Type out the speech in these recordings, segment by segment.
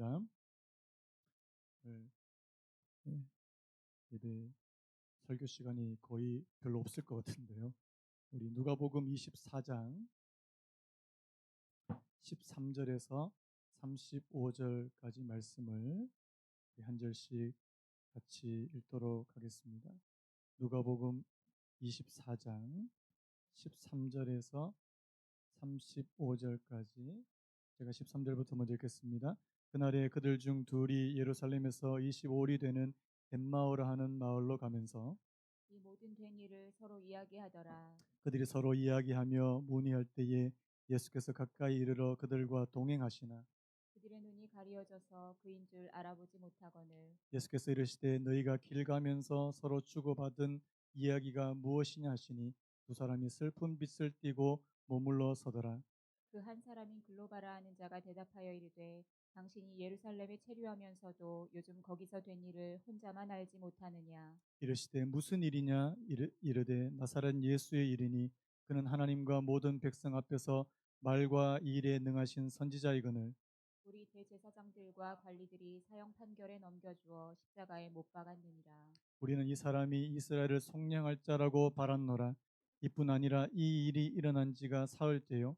반갑습니다. 네, 네, 예배 설교 시간이 거의 별로 없을 것 같은데요. 우리 누가복음 24장 13절에서 35절까지 말씀을 한 절씩 같이 읽도록 하겠습니다. 누가복음 24장 13절에서 35절까지 제가 13절부터 먼저 읽겠습니다. 그날에 그들 중 둘이 예루살렘에서 25里되는 엠마오라 하는 마을로 가면서 이 모든 된 일을 서로 이야기하더라. 그들이 서로 이야기하며 문의할 때에 예수께서 가까이 이르러 그들과 동행하시나 그들의 눈이 가리어져서 그인 줄 알아보지 못하거늘 예수께서 이르시되 너희가 길 가면서 서로 주고받은 이야기가 무엇이냐 하시니 두 사람이 슬픈 빛을 띠고 머물러 서더라. 그 한 사람인 글로바라 하는 자가 대답하여 이르되 당신이 예루살렘에 체류하면서도 요즘 거기서 된 일을 혼자만 알지 못하느냐. 이르시되 무슨 일이냐 이르되 나사렛 예수의 일이니 그는 하나님과 모든 백성 앞에서 말과 일에 능하신 선지자이거늘 우리 대제사장들과 관리들이 사형 판결에 넘겨주어 십자가에 못 박았느니라. 우리는 이 사람이 이스라엘을 속량할 자라고 바랐노라. 이뿐 아니라 이 일이 일어난 지가 사흘째요.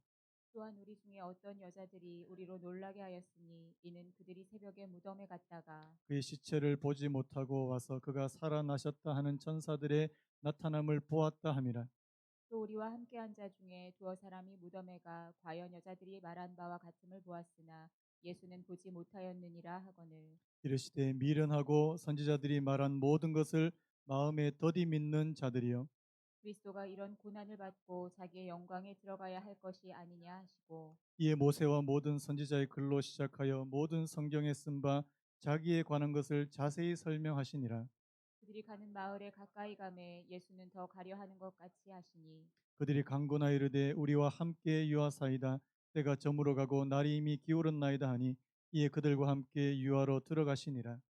또한 우리 중에 어떤 여자들이 우리로 놀라게 하였으니 이는 그들이 새벽에 무덤에 갔다가 그의 시체를 보지 못하고 와서 그가 살아나셨다 하는 천사들의 나타남을 보았다 함이라. 또 우리와 함께한 자 중에 두어 사람이 무덤에 가 과연 여자들이 말한 바와 같음을 보았으나 예수는 보지 못하였느니라 하거늘 이르시되 미련하고 선지자들이 말한 모든 것을 마음에 더디 믿는 자들이여 그리스도가 이런 고난을 받고 자기의 영광에 들어가야 할 것이 아니냐 하시고 이에 모세와 모든 선지자의 글로 시작하여 모든 성경에 쓴 바 자기에 관한 것을 자세히 설명하시니라. 그들이 가는 마을에 가까이 가매 예수는 더 가려 하는 것 같이 하시니 그들이 강고나 이르되 우리와 함께 유하사이다. 때가 저물어 가고 날이 이미 기울었나이다 하니 이에 그들과 함께 유하로 들어가시니라.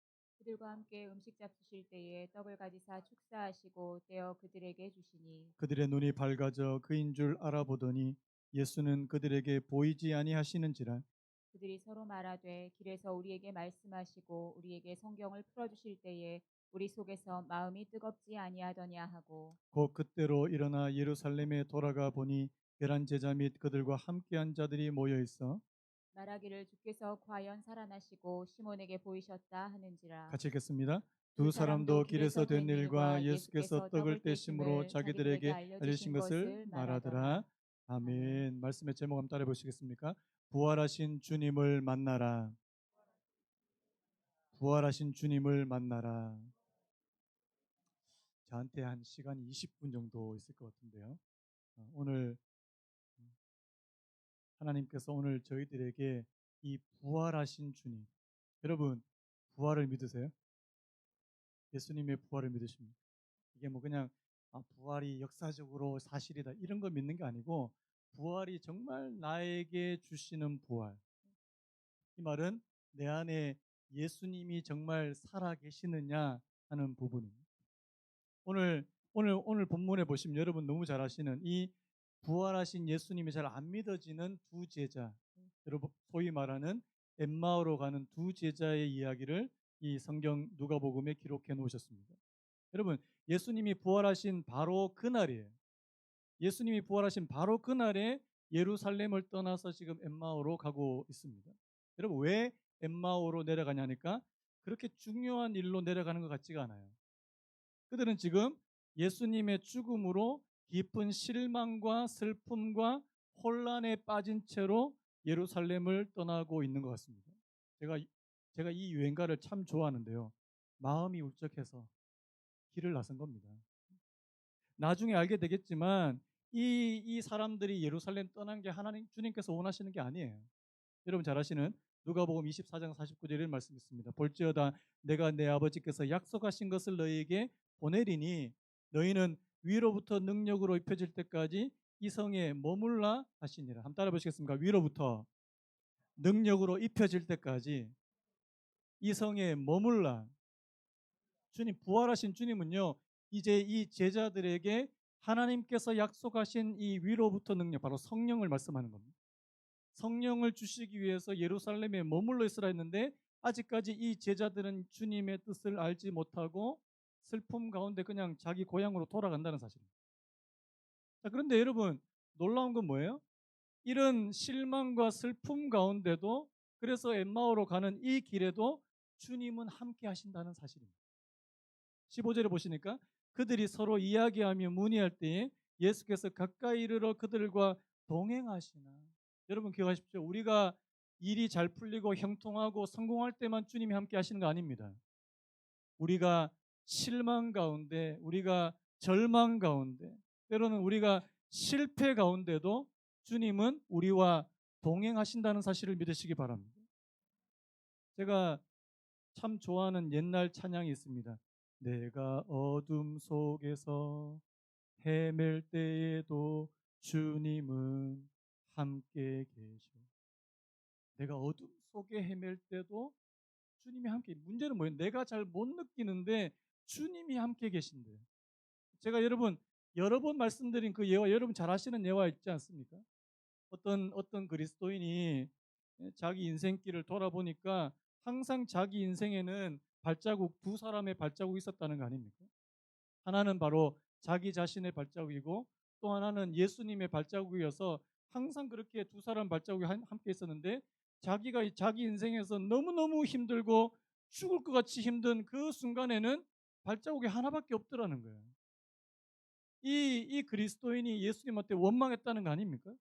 그들과 함께 음식 잡수실 때에 떡을 가지사 축사하시고 떼어 그들에게 주시니 그들의 눈이 밝아져 그인 줄 알아보더니 예수는 그들에게 보이지 아니하시는지라. 그들이 서로 말하되 길에서 우리에게 말씀하시고 우리에게 성경을 풀어주실 때에 우리 속에서 마음이 뜨겁지 아니하더냐 하고 곧 그때로 일어나 예루살렘에 돌아가 보니 열한 제자 및 그들과 함께한 자들이 모여 있어 말하기를 주께서 과연 살아나시고 시몬에게 보이셨다 하는지라. 같이 읽겠습니다. 두 두 사람도 사람도 길에서 길에서 된 된 일과 일과 예수께서 예수께서 떡을 떡을 떼심으로 떼심을 자기들에게 자기들에게 알리신 알려주신 것을 것을 말하더라. 말하더라. 아멘. 아멘. 말씀의 제목 한번 따라해 보시겠습니까? 부활하신 주님을 만나라. 부활하신 주님을 만나라. 저한테 한 시간이 20분 정도 있을 것 같은데요. 오늘 하나님께서 오늘 저희들에게 이 부활하신 주님, 여러분 부활을 믿으세요? 예수님의 부활을 믿으십니까? 이게 뭐 그냥 부활이 역사적으로 사실이다 이런 거 믿는 게 아니고 부활이 정말 나에게 주시는 부활. 이 말은 내 안에 예수님이 정말 살아 계시느냐 하는 부분입니다. 오늘 본문에 보시면 여러분 너무 잘 아시는 이 부활하신 예수님이 잘 안 믿어지는 두 제자, 여러분 소위 말하는 엠마오로 가는 두 제자의 이야기를 이 성경 누가복음에 기록해 놓으셨습니다. 여러분 예수님이 부활하신 바로 그날이에요. 예수님이 부활하신 바로 그날에 예루살렘을 떠나서 지금 엠마오로 가고 있습니다. 여러분 왜 엠마오로 내려가냐니까 그렇게 중요한 일로 내려가는 것 같지가 않아요. 그들은 지금 예수님의 죽음으로 깊은 실망과 슬픔과 혼란에 빠진 채로 예루살렘을 떠나고 있는 것 같습니다. 제가 제가 이 유행가를 참 좋아하는데요. 마음이 울적해서 길을 나선 겁니다. 나중에 알게 되겠지만 이 사람들이 예루살렘 떠난 게 하나님 주님께서 원하시는 게 아니에요. 여러분 잘 아시는 누가복음 24장 49절의 말씀 있습니다. 볼지어다 내가 내 아버지께서 약속하신 것을 너희에게 보내리니 너희는 위로부터 능력으로 입혀질 때까지 이 성에 머물라 하시니라. 한번 따라 보시겠습니까? 위로부터 능력으로 입혀질 때까지 이 성에 머물라. 주님 부활하신 주님은요. 이제 이 제자들에게 하나님께서 약속하신 이 위로부터 능력 바로 성령을 말씀하는 겁니다. 성령을 주시기 위해서 예루살렘에 머물러 있으라 했는데 아직까지 이 제자들은 주님의 뜻을 알지 못하고 슬픔 가운데 그냥 자기 고향으로 돌아간다는 사실입니다. 자, 그런데 여러분 놀라운 건 뭐예요? 이런 실망과 슬픔 가운데도 그래서 엠마오로 가는 이 길에도 주님은 함께 하신다는 사실입니다. 15절에 보시니까 그들이 서로 이야기하며 문의할 때에 예수께서 가까이 이르러 그들과 동행하시나. 여러분 기억하십시오. 우리가 일이 잘 풀리고 형통하고 성공할 때만 주님이 함께 하시는 거 아닙니다. 우리가 실망 가운데, 우리가 절망 가운데, 때로는 우리가 실패 가운데도 주님은 우리와 동행하신다는 사실을 믿으시기 바랍니다. 제가 참 좋아하는 옛날 찬양이 있습니다. 내가 어둠 속에서 헤맬 때에도 주님은 함께 계셔. 내가 어둠 속에 헤맬 때도 주님이 함께. 문제는 뭐예요? 내가 잘 못 느끼는데 주님이 함께 계신대요. 제가 여러분 여러 번 말씀드린 그 예화, 여러분 잘 아시는 예화 있지 않습니까? 어떤 그리스도인이 자기 인생길을 돌아보니까 항상 자기 인생에는 발자국, 두 사람의 발자국이 있었다는 거 아닙니까? 하나는 바로 자기 자신의 발자국이고 또 하나는 예수님의 발자국이어서 항상 그렇게 두 사람 발자국이 함께 있었는데 자기가 자기 인생에서 너무너무 힘들고 죽을 것 같이 힘든 그 순간에는 발자국이 하나밖에 없더라는 거예요. 이 그리스도인이 예수님한테 원망했다는 거 아닙니까?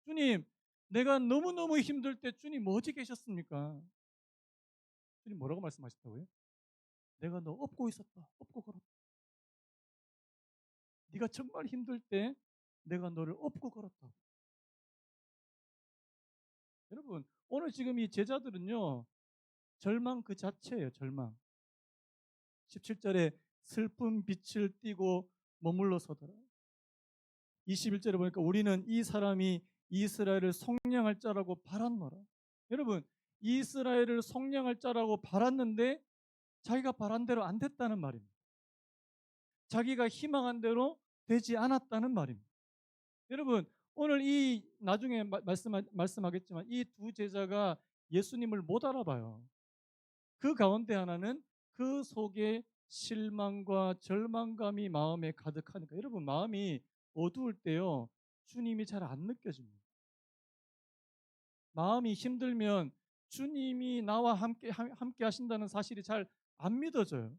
주님, 내가 너무너무 힘들 때 주님 어디 계셨습니까? 주님 뭐라고 말씀하셨다고요? 내가 너 업고 있었다. 업고 걸었다. 네가 정말 힘들 때 내가 너를 업고 걸었다. 여러분, 오늘 지금 이 제자들은요. 절망 그 자체예요. 절망. 17절에 슬픈 빛을 띠고 머물러 서더라. 21절에 보니까 우리는 이 사람이 이스라엘을 속량할 자라고 바랐노라. 여러분, 이스라엘을 속량할 자라고 바랐는데 자기가 바란 대로 안 됐다는 말입니다. 자기가 희망한 대로 되지 않았다는 말입니다. 여러분, 오늘 이 나중에 말씀하겠지만 이 두 제자가 예수님을 못 알아봐요. 그 가운데 하나는 그 속에 실망과 절망감이 마음에 가득하니까. 여러분, 마음이 어두울 때요 주님이 잘 안 느껴집니다. 마음이 힘들면 주님이 나와 함께 하신다는 사실이 잘 안 믿어져요.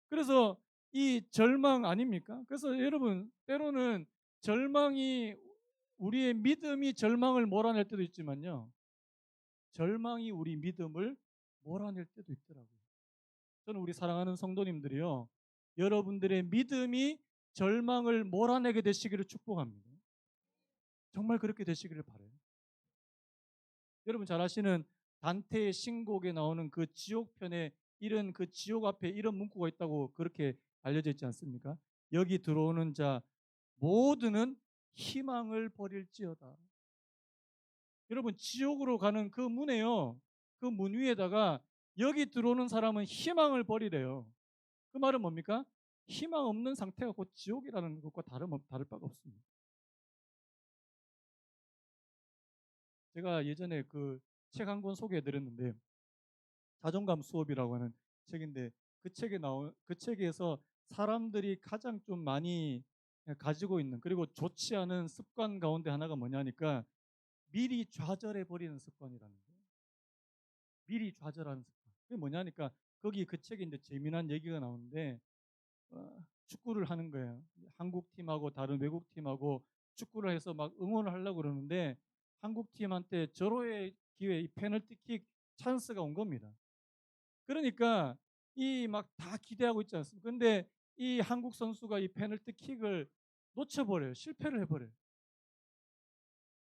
그래서 이 절망 아닙니까? 그래서 여러분 때로는 절망이 우리의 믿음이 절망을 몰아낼 때도 있지만요. 절망이 우리 믿음을 몰아낼 때도 있더라고요. 저는 우리 사랑하는 성도님들이요. 여러분들의 믿음이 절망을 몰아내게 되시기를 축복합니다. 정말 그렇게 되시기를 바라요. 여러분 잘 아시는 단테의 신곡에 나오는 그 지옥편에 이런 그 지옥 앞에 이런 문구가 있다고 그렇게 알려져 있지 않습니까? 여기 들어오는 자 모두는 희망을 버릴지어다. 여러분 지옥으로 가는 그 문에요. 그 문 위에다가 여기 들어오는 사람은 희망을 버리래요. 그 말은 뭡니까? 희망 없는 상태가 곧 지옥이라는 것과 다를 바가 없습니다. 제가 예전에 그 책 한 권 소개해 드렸는데 자존감 수업이라고 하는 책인데 그 책에서 사람들이 가장 좀 많이 가지고 있는 그리고 좋지 않은 습관 가운데 하나가 뭐냐니까 미리 좌절해 버리는 습관이라는 거예요. 미리 좌절하는 습관. 그게 뭐냐니까 거기 그 책에 이제 재미난 얘기가 나오는데 축구를 하는 거예요. 한국 팀하고 다른 외국 팀하고 축구를 해서 막 응원을 하려고 그러는데 한국 팀한테 절호의 기회, 이 페널티킥 찬스가 온 겁니다. 그러니까 이 막 다 기대하고 있지 않습니까? 근데 이 한국 선수가 이 페널티킥을 놓쳐버려요. 실패를 해버려요.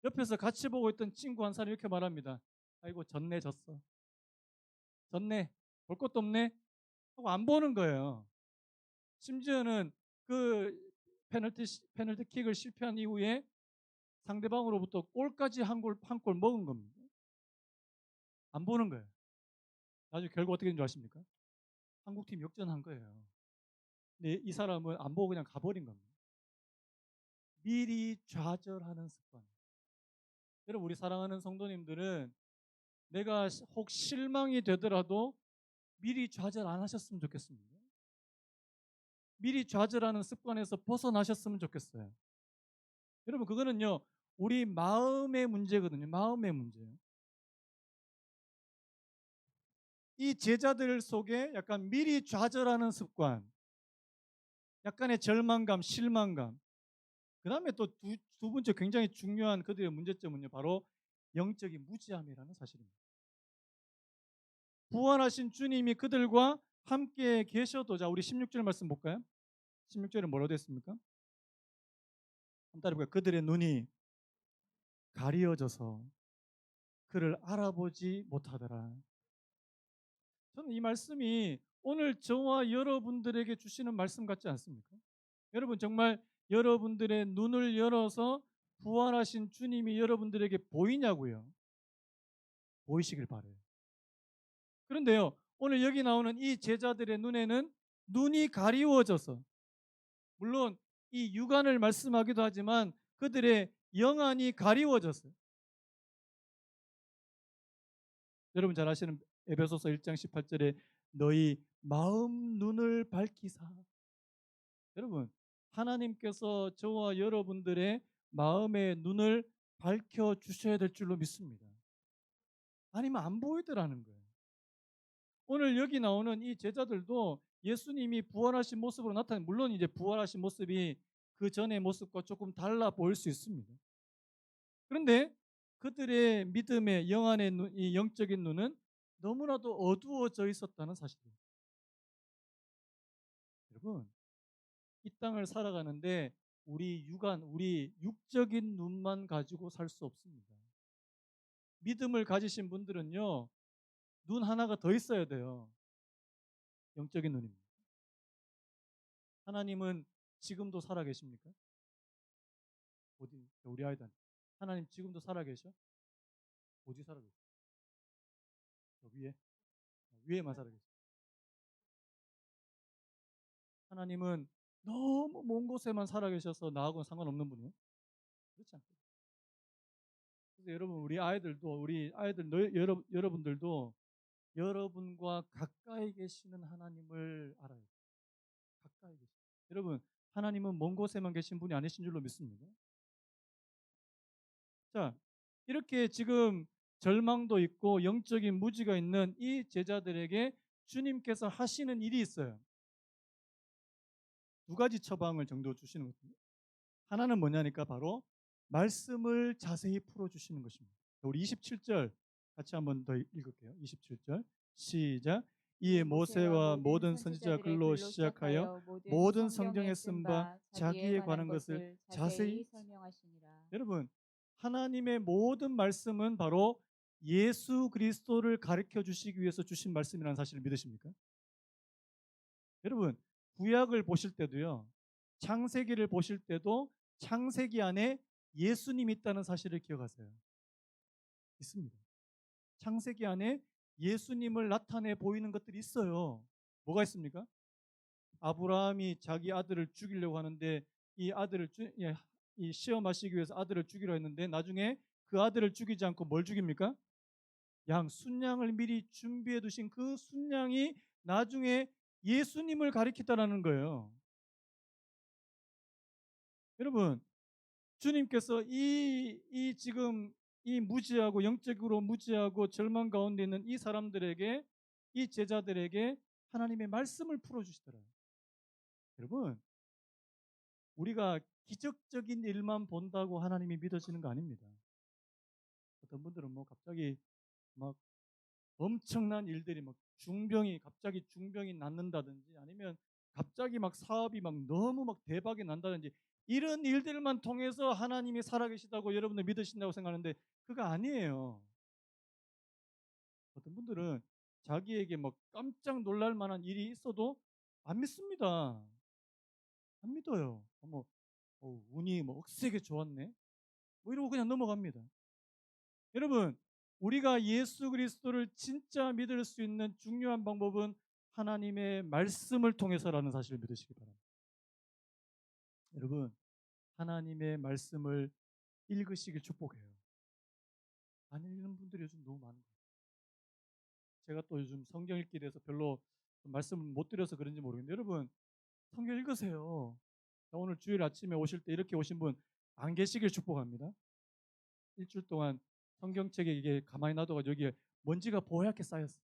옆에서 같이 보고 있던 친구 한 사람이 이렇게 말합니다. 아이고 졌네 졌어. 졌네. 볼 것도 없네. 하고 안 보는 거예요. 심지어는 그 페널티킥을 실패한 이후에 상대방으로부터 골까지 한 골 먹은 겁니다. 안 보는 거예요. 나중에 결국 어떻게 된 줄 아십니까? 한국팀 역전한 거예요. 근데 이 사람은 안 보고 그냥 가버린 겁니다. 미리 좌절하는 습관. 여러분 우리 사랑하는 성도님들은 내가 혹 실망이 되더라도 미리 좌절 안 하셨으면 좋겠습니다. 미리 좌절하는 습관에서 벗어나셨으면 좋겠어요. 여러분, 그거는요, 우리 마음의 문제거든요. 마음의 문제예요. 이 제자들 속에 약간 미리 좌절하는 습관, 약간의 절망감, 실망감. 그 다음에 또 두 번째 굉장히 중요한 그들의 문제점은요, 바로 영적인 무지함이라는 사실입니다. 부활하신 주님이 그들과 함께 계셔도, 자, 우리 16절 말씀 볼까요? 16절에 뭐라고 됐습니까? 한번 따라해볼까요? 그들의 눈이 가리어져서 그를 알아보지 못하더라. 저는 이 말씀이 오늘 저와 여러분들에게 주시는 말씀 같지 않습니까? 여러분, 정말 여러분들의 눈을 열어서 부활하신 주님이 여러분들에게 보이냐고요? 보이시길 바라요. 그런데요, 오늘 여기 나오는 이 제자들의 눈에는 눈이 가리워져서, 물론 이 육안을 말씀하기도 하지만 그들의 영안이 가리워졌어요. 여러분 잘 아시는 에베소서 1장 18절에 너희 마음 눈을 밝히사. 여러분, 하나님께서 저와 여러분들의 마음의 눈을 밝혀 주셔야 될 줄로 믿습니다. 아니면 안 보이더라는 거예요. 오늘 여기 나오는 이 제자들도 예수님이 부활하신 모습으로 나타나는, 물론 이제 부활하신 모습이 그 전의 모습과 조금 달라 보일 수 있습니다. 그런데 그들의 믿음의 영안의 눈, 이 영적인 눈은 너무나도 어두워져 있었다는 사실이에요. 여러분, 이 땅을 살아가는데 우리 육안, 우리 육적인 눈만 가지고 살 수 없습니다. 믿음을 가지신 분들은요, 눈 하나가 더 있어야 돼요. 영적인 눈입니다. 하나님은 지금도 살아 계십니까? 어디? 우리 아이들. 하나님 지금도 살아 계셔? 어디 살아 계셔? 저 위에? 위에만 살아 계셔. 하나님은 너무 먼 곳에만 살아 계셔서 나하고는 상관없는 분이에요? 그렇지 않거든요. 그래서 여러분, 우리 아이들, 여러분들도 여러분과 가까이 계시는 하나님을 알아야 돼요. 가까이 계시. 여러분, 하나님은 먼 곳에만 계신 분이 아니신 줄로 믿습니다. 자, 이렇게 지금 절망도 있고 영적인 무지가 있는 이 제자들에게 주님께서 하시는 일이 있어요. 두 가지 처방을 정도 주시는 거거든요. 하나는 뭐냐니까 바로 말씀을 자세히 풀어주시는 것입니다. 우리 27절 같이 한번 더 읽을게요. 27절 시작. 이에 모세와 모든 선지자 글로 시작하여 모든 성경에 쓴 바 자기에 관한 것을 자세히 설명하시니라. 여러분, 하나님의 모든 말씀은 바로 예수 그리스도를 가르쳐 주시기 위해서 주신 말씀이라는 사실을 믿으십니까? 여러분, 구약을 보실 때도요, 창세기를 보실 때도 창세기 안에 예수님이 있다는 사실을 기억하세요. 있습니다. 창세기 안에 예수님을 나타내 보이는 것들이 있어요. 뭐가 있습니까? 아브라함이 자기 아들을 죽이려고 하는데 이 시험하시기 위해서 아들을 죽이려 했는데 나중에 그 아들을 죽이지 않고 뭘 죽입니까? 순양을 미리 준비해 두신 그 순양이 나중에 예수님을 가리키다라는 거예요. 여러분, 주님께서 지금 이 무지하고 영적으로 무지하고 절망 가운데 있는 이 사람들에게, 이 제자들에게 하나님의 말씀을 풀어주시더라고요. 여러분, 우리가 기적적인 일만 본다고 하나님이 믿어지는 거 아닙니다. 어떤 분들은 뭐 갑자기 막 엄청난 일들이 막 갑자기 중병이 낫는다든지 아니면 갑자기 막 사업이 막 너무 막 대박이 난다든지 이런 일들만 통해서 하나님이 살아계시다고 여러분들 믿으신다고 생각하는데 그거 아니에요. 어떤 분들은 자기에게 막 깜짝 놀랄 만한 일이 있어도 안 믿습니다. 안 믿어요. 운이 뭐 억세게 좋았네. 뭐 이러고 그냥 넘어갑니다. 여러분, 우리가 예수 그리스도를 진짜 믿을 수 있는 중요한 방법은 하나님의 말씀을 통해서라는 사실을 믿으시기 바랍니다. 여러분, 하나님의 말씀을 읽으시길 축복해요. 안 읽는 분들이 요즘 너무 많은 거예요. 제가 또 요즘 성경 읽기에 대해서 별로 말씀을 못 드려서 그런지 모르겠는데 여러분 성경 읽으세요. 오늘 주일 아침에 오실 때 이렇게 오신 분 안 계시길 축복합니다. 일주일 동안 성경책에 이게 가만히 놔둬가지고 여기에 먼지가 보얗게 쌓였어.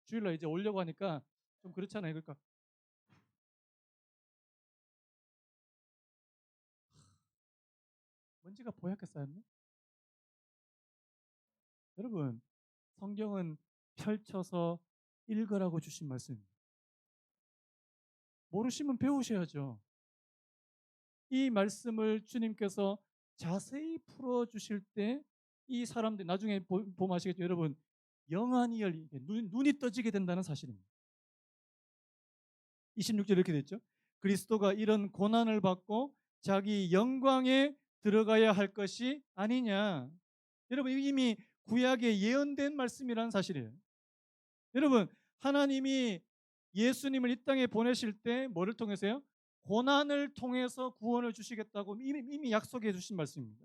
주일날 이제 오려고 하니까 좀 그렇잖아요. 그러니까 먼지가 보얗게 쌓였네. 여러분 성경은 펼쳐서 읽으라고 주신 말씀입니다. 모르시면 배우셔야죠. 이 말씀을 주님께서 자세히 풀어주실 때 이 사람들 나중에 보면 아시겠죠. 여러분 영안이 열리게 눈이 떠지게 된다는 사실입니다. 26절 이렇게 됐죠. 그리스도가 이런 고난을 받고 자기 영광에 들어가야 할 것이 아니냐. 여러분 이미 구약에 예언된 말씀이라는 사실이에요. 여러분 하나님이 예수님을 이 땅에 보내실 때 뭐를 통해서요? 고난을 통해서 구원을 주시겠다고 이미 약속해 주신 말씀입니다.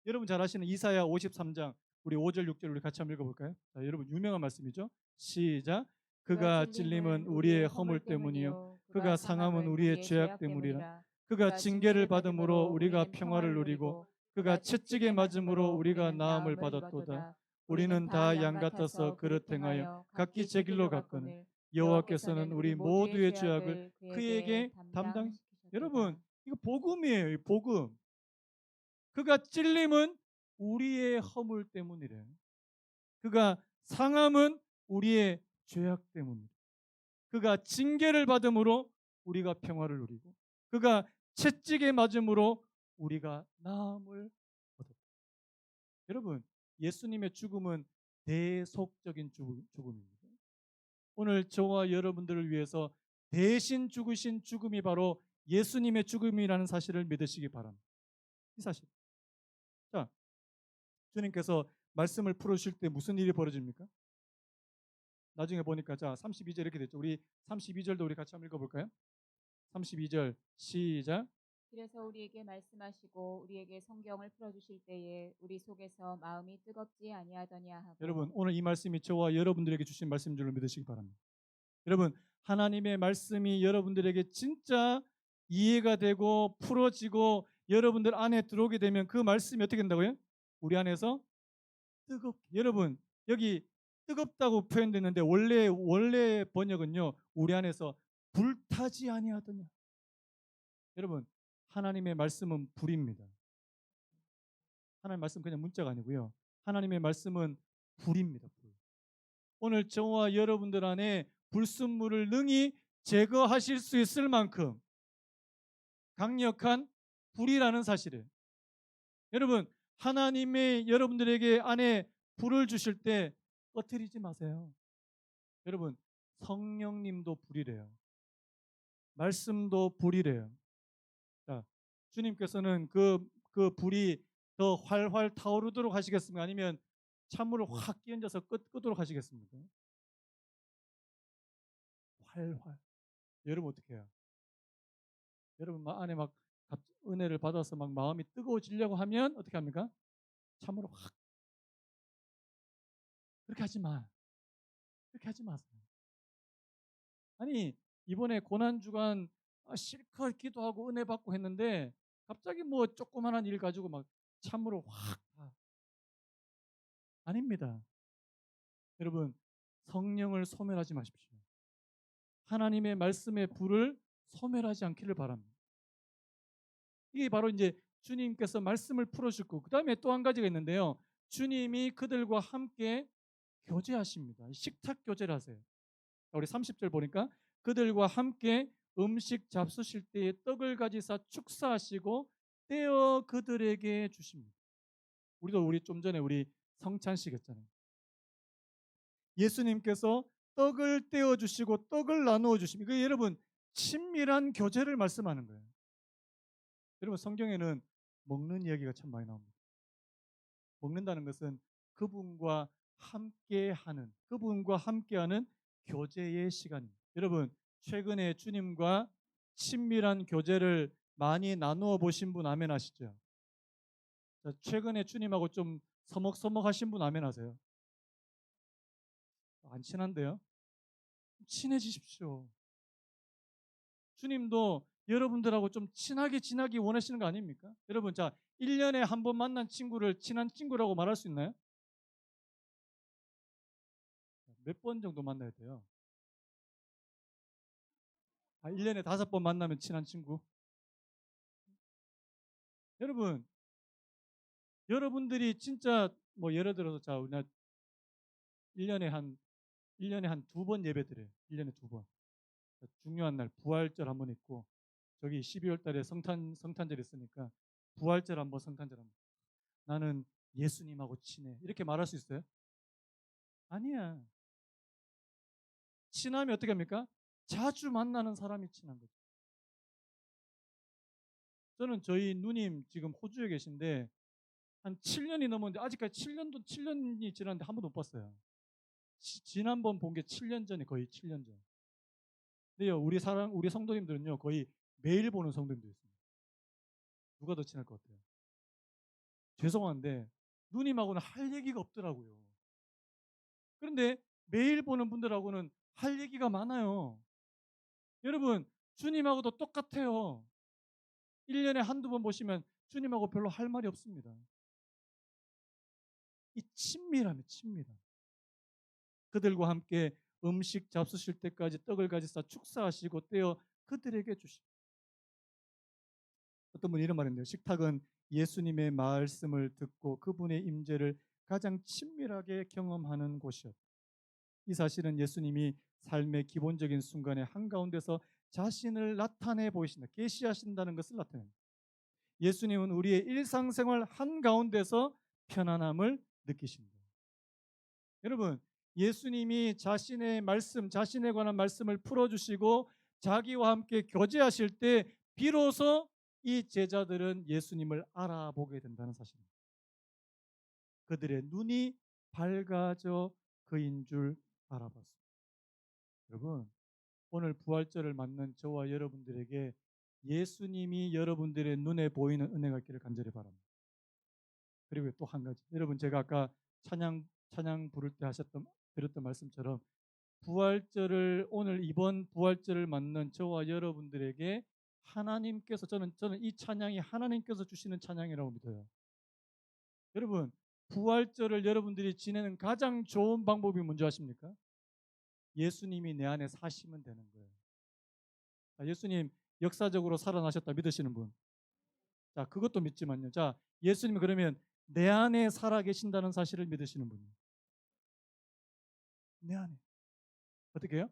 여러분 잘 아시는 이사야 53장 우리 5절 6절 우리 같이 한번 읽어볼까요? 자, 여러분 유명한 말씀이죠. 시작. 그가 찔림은 우리의 허물 때문이요 그가 상함은 우리의 죄악 때문이라. 그가 징계를 받음으로 우리가 평화를 누리고 그가 채찍에 맞음으로 우리가 나음을 받았도다. 우리는 다 양 같아서 그릇 행하여 각기 제 길로 갔거늘 여호와께서는 우리 모두의 죄악을 그에게 담당. 여러분 이거 복음이에요. 이 복음. 그가 찔림은 우리의 허물 때문이래. 그가 상함은 우리의 죄악 때문이래. 그가 징계를 받음으로 우리가 평화를 누리고 그가 채찍에 맞음으로 우리가 나음을 얻었다. 여러분 예수님의 죽음은 대속적인 죽음입니다. 오늘 저와 여러분들을 위해서 대신 죽으신 죽음이 바로 예수님의 죽음이라는 사실을 믿으시기 바랍니다. 이 사실. 자, 주님께서 말씀을 풀으실 때 무슨 일이 벌어집니까? 나중에 보니까 자 32절 이렇게 됐죠. 우리 32절도 우리 같이 한번 읽어볼까요? 32절 시작. 그래서 우리에게 말씀하시고 우리에게 성경을 풀어주실 때에 우리 속에서 마음이 뜨겁지 아니하더냐 하고. 여러분 오늘 이 말씀이 저와 여러분들에게 주신 말씀인 줄로 믿으시기 바랍니다. 여러분 하나님의 말씀이 여러분들에게 진짜 이해가 되고 풀어지고 여러분들 안에 들어오게 되면 그 말씀이 어떻게 된다고요? 우리 안에서 뜨겁게. 여러분 여기 뜨겁다고 표현됐는데 원래 번역은요 우리 안에서 불타지 아니하더냐. 여러분 하나님의 말씀은 불입니다. 하나님의 말씀 그냥 문자가 아니고요. 하나님의 말씀은 불입니다. 불. 오늘 저와 여러분들 안에 불순물을 능히 제거하실 수 있을 만큼 강력한 불이라는 사실이에요. 여러분 하나님의 여러분들에게 안에 불을 주실 때 꺼트리지 마세요. 여러분 성령님도 불이래요. 말씀도 불이래요. 자, 주님께서는 그 불이 더 활활 타오르도록 하시겠습니까? 아니면 찬물을 확 끼얹어서 끄도록 하시겠습니까? 활활. 여러분 어떻게 해요? 여러분 안에 막 은혜를 받아서 막 마음이 뜨거워지려고 하면 어떻게 합니까? 참으로 확. 그렇게 하지 마. 그렇게 하지 마세요. 아니 이번에 고난 주간 실컷 기도하고 은혜 받고 했는데 갑자기 뭐 조그만한 일 가지고 막 참으로 확. 아닙니다. 여러분 성령을 소멸하지 마십시오. 하나님의 말씀의 불을 소멸하지 않기를 바랍니다. 이게 바로 이제 주님께서 말씀을 풀어주고 그 다음에 또 한 가지가 있는데요. 주님이 그들과 함께 교제하십니다. 식탁 교제를 하세요. 우리 30절 보니까 그들과 함께 음식 잡수실 때에 떡을 가지사 축사하시고 떼어 그들에게 주십니다. 우리 좀 전에 우리 성찬식 했잖아요. 예수님께서 떡을 떼어 주시고 떡을 나누어 주십니다. 그 여러분 친밀한 교제를 말씀하는 거예요. 여러분 성경에는 먹는 이야기가 참 많이 나옵니다. 먹는다는 것은 그분과 함께하는 교제의 시간입니다. 여러분 최근에 주님과 친밀한 교제를 많이 나누어 보신 분 아멘 하시죠? 최근에 주님하고 좀 서먹서먹하신 분 아멘 하세요? 안 친한데요? 친해지십시오. 주님도 여러분들하고 좀 친하게 지나기 원하시는 거 아닙니까? 여러분, 자, 1년에 한 번 만난 친구를 친한 친구라고 말할 수 있나요? 몇 번 정도 만나야 돼요? 1년에 5번 만나면 친한 친구? 여러분, 여러분들이 진짜 뭐 예를 들어서 자, 우리가 1년에 한 1년에 한 2번 예배 드려요. 1년에 2번. 중요한 날 부활절 한 번 있고 저기 12월 달에 성탄절 있으니까 부활절 한 번, 성탄절 한 번. 나는 예수님하고 친해. 이렇게 말할 수 있어요? 아니야. 친하면 어떻게 합니까? 자주 만나는 사람이 친한 거죠. 저는 저희 누님 지금 호주에 계신데 한 7년이 넘었는데 아직까지 7년이 지났는데 한 번도 못 봤어요. 지난번 본 게 7년 전에 거의 7년 전. 근데요, 우리 성도님들은요, 거의 매일 보는 성도님도 있습니다. 누가 더 친할 것 같아요? 죄송한데 누님하고는 할 얘기가 없더라고요. 그런데 매일 보는 분들하고는 할 얘기가 많아요. 여러분, 주님하고도 똑같아요. 1년에 한두 번 보시면 주님하고 별로 할 말이 없습니다. 이 친밀함이 친밀함. 그들과 함께 음식 잡수실 때까지 떡을 가지사 축사하시고 떼어 그들에게 주시고. 어떤 분이 이런 말인데요. 식탁은 예수님의 말씀을 듣고 그분의 임재를 가장 친밀하게 경험하는 곳이었다. 이 사실은 예수님이 삶의 기본적인 순간의 한가운데서 자신을 나타내 보이신다. 계시하신다는 것을 나타냅니다. 예수님은 우리의 일상생활 한가운데서 편안함을 느끼신다. 여러분, 예수님이 자신의 말씀, 자신에 관한 말씀을 풀어주시고 자기와 함께 교제하실 때 비로소 이 제자들은 예수님을 알아보게 된다는 사실입니다. 그들의 눈이 밝아져 그인 줄 알아봤습니다. 여러분, 오늘 부활절을 맞는 저와 여러분들에게 예수님이 여러분들의 눈에 보이는 은혜가 있기를 간절히 바랍니다. 그리고 또 한 가지, 여러분, 제가 아까 찬양 부를 때 드렸던 말씀처럼 부활절을 오늘 이번 부활절을 맞는 저와 여러분들에게 하나님께서 저는 이 찬양이 하나님께서 주시는 찬양이라고 믿어요. 여러분, 부활절을 여러분들이 지내는 가장 좋은 방법이 뭔지 아십니까? 예수님이 내 안에 사시면 되는 거예요. 예수님 역사적으로 살아나셨다 믿으시는 분? 자, 그것도 믿지만요. 자, 예수님이 그러면 내 안에 살아 계신다는 사실을 믿으시는 분이에요. 내 안에. 어떻게 해요?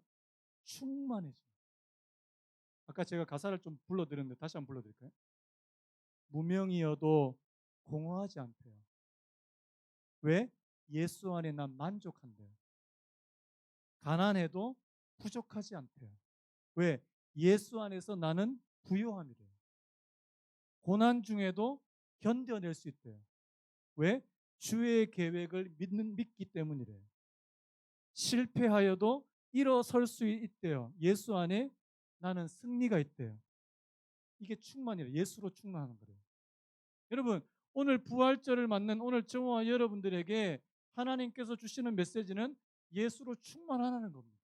충만해져. 아까 제가 가사를 좀 불러드렸는데 다시 한번 불러드릴까요? 무명이어도 공허하지 않대요. 왜? 예수 안에 난 만족한대요. 가난해도 부족하지 않대요. 왜? 예수 안에서 나는 부요함이래요. 고난 중에도 견뎌낼 수 있대요. 왜? 주의 계획을 믿기 때문이래요. 실패하여도 일어설 수 있대요. 예수 안에 나는 승리가 있대요. 이게 충만이래요. 예수로 충만하는 거래요. 여러분, 오늘 부활절을 맞는 오늘 저와 여러분들에게 하나님께서 주시는 메시지는 예수로 충만하라는 겁니다.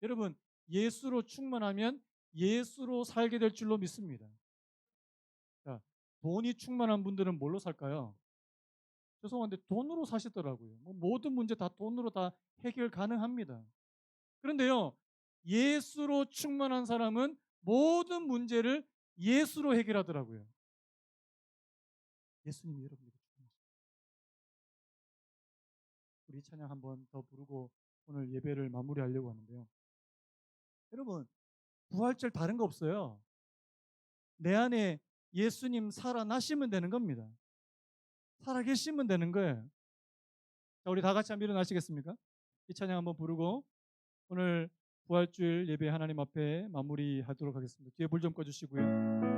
여러분, 예수로 충만하면 예수로 살게 될 줄로 믿습니다. 자, 돈이 충만한 분들은 뭘로 살까요? 죄송한데 돈으로 사시더라고요. 모든 문제 다 돈으로 다 해결 가능합니다. 그런데요, 예수로 충만한 사람은 모든 문제를 예수로 해결하더라고요. 예수님이 여러분에게 충만하십니다. 우리 찬양 한번 더 부르고 오늘 예배를 마무리하려고 하는데요. 여러분, 부활절 다른 거 없어요. 내 안에 예수님 살아나시면 되는 겁니다. 살아계시면 되는 거예요. 자, 우리 다 같이 한번 일어나시겠습니까? 이 찬양 한번 부르고 오늘 부활주일 예배 하나님 앞에 마무리하도록 하겠습니다. 뒤에 불 좀 꺼주시고요.